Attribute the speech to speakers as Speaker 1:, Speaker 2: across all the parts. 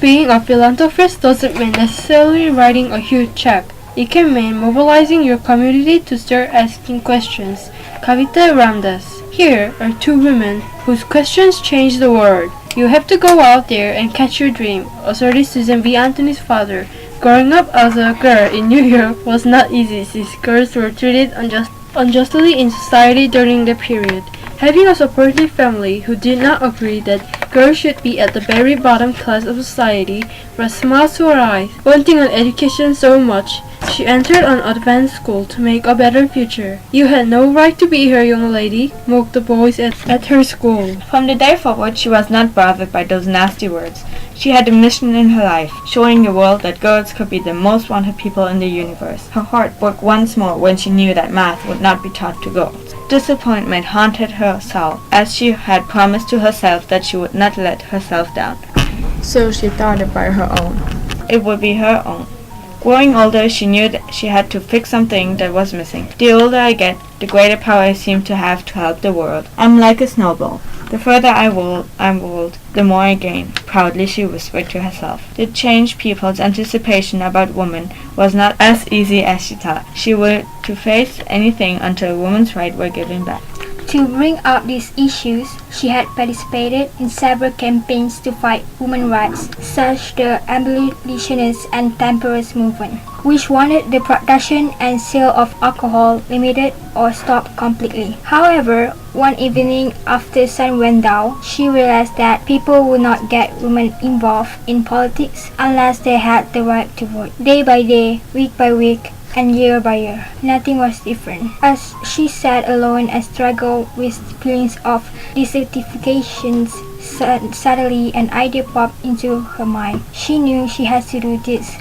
Speaker 1: Being a philanthropist doesn't mean necessarily writing a huge check. It can mean mobilizing your community to start asking questions. Kavita Ramdas. Here are two women whose questions change the world. You have to go out there and catch your dream, asserted Susan B. Anthony's father. Growing up as a girl in New York was not easy since girls were treated unjustly in society during the period. Having a supportive family who did not agree that girls should be at the very bottom class of society brought smiles to her eyes. Wanting an education so much, she entered an advanced school to make a better future. You had no right to be here, young lady, mocked the boys at her school.
Speaker 2: From the day forward, she was not bothered by those nasty words. She had a mission in her life, showing the world that girls could be the most wanted people in the universe. Her heart broke once more when she knew that math would not be taught to girls. Disappointment haunted her soul, as she had promised to herself that she would not let herself down.
Speaker 3: So she thought about her own.
Speaker 2: It would be her own. Growing older, she knew that she had to fix something that was missing. The older I get, the greater power I seem to have to help the world. I'm like a snowball. The further I rolled, the more I gain. Proudly she whispered to herself. To change people's anticipation about women was not as easy as she thought. She were to face anything until women's rights were given back.
Speaker 4: To bring out these issues, she had participated in several campaigns to fight women's rights, such the abolitionist and temperance movement, which wanted the production and sale of alcohol limited or stopped completely. However, one evening after sun went down, she realized that people would not get women involved in politics unless they had the right to vote. Day by day, week by week, and year by year, nothing was different. As she sat alone and struggled with feelings of dissatisfaction, suddenly an idea popped into her mind. She knew she had to do this,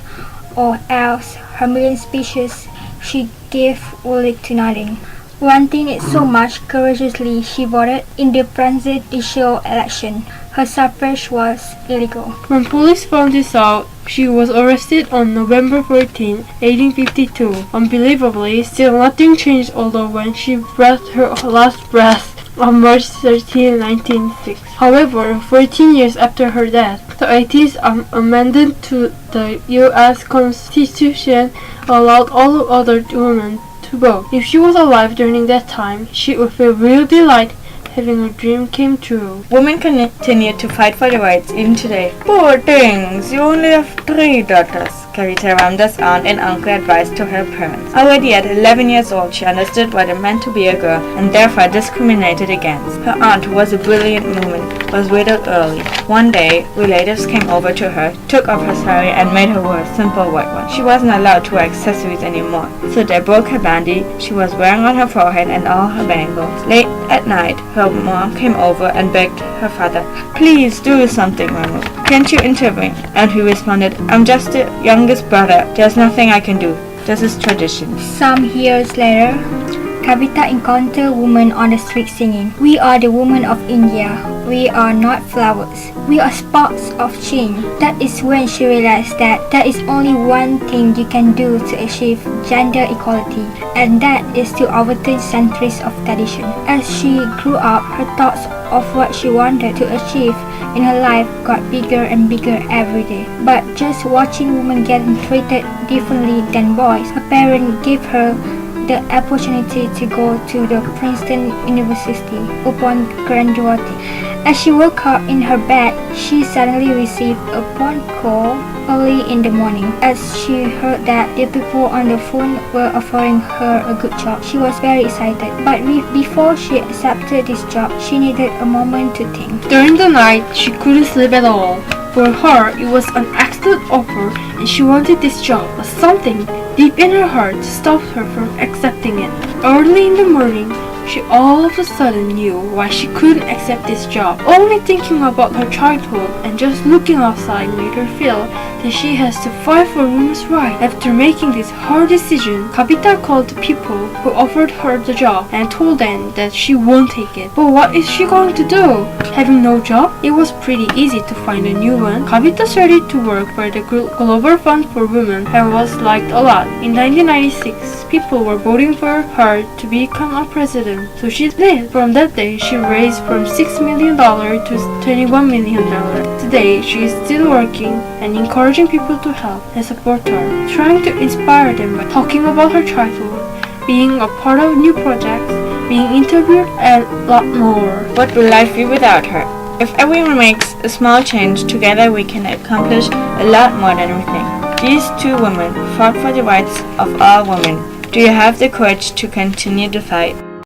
Speaker 4: or else her million speeches she gave would lead to nothing. Wanting it so much, courageously she voted in the presidential election. Her suffrage was illegal.
Speaker 1: When police found this out, she was arrested on November 14, 1852. Unbelievably, still nothing changed, although when she breathed her last breath on March 13, 1906. However, 14 years after her death, the 18th amendment to the U.S. Constitution allowed all other women to vote. If she was alive during that time, she would feel real delight having her dream came true.
Speaker 2: Women continue to fight for their rights even today. Poor things, you only have 3 daughters, Kavita Ramdas' aunt and uncle advised to her parents. Already at 11 years old, she understood what it meant to be a girl and therefore discriminated against. Her aunt, who was a brilliant woman, was widowed early. One day, relatives came over to her, took off her sari and made her wear a simple white one. She wasn't allowed to wear accessories anymore, so they broke her bandi she was wearing on her forehead and all her bangles. Late at night, her mom came over and begged her father, "Please do something, Mama. Can't you intervene?" And he responded, "I'm just the youngest brother. There's nothing I can do. This is tradition."
Speaker 4: Some years later, Kavita encountered women on the street singing, "We are the women of India. We are not flowers. We are sparks of change." That is when she realized that there is only one thing you can do to achieve gender equality, and that is to overturn centuries of tradition. As she grew up, her thoughts of what she wanted to achieve in her life got bigger and bigger every day. But just watching women getting treated differently than boys, her parents gave her the opportunity to go to the Princeton University upon graduating. As she woke up in her bed, she suddenly received a phone call early in the morning. As she heard that the people on the phone were offering her a good job, she was very excited. But before she accepted this job, she needed a moment to think.
Speaker 1: During the night, she couldn't sleep at all. For her, it was an excellent offer and she wanted this job, but something deep in her heart stopped her from accepting it. Early in the morning, she all of a sudden knew why she couldn't accept this job. Only thinking about her childhood and just looking outside made her feel that she has to fight for women's rights. After making this hard decision, Kavita called the people who offered her the job and told them that she won't take it. But what is she going to do? Having no job? It was pretty easy to find a new one. Kavita started to work for the Global Fund for Women and was liked a lot. In 1996, people were voting for her to become a president, so she did. From that day, she raised from $6 million to $21 million. Today, she is still working and encouraging people to help and support her, trying to inspire them by talking about her childhood, being a part of new projects, being interviewed, and a lot more.
Speaker 2: What will life be without her? If everyone makes a small change, together we can accomplish a lot more than we think. These two women fought for the rights of all women. Do you have the courage to continue the fight?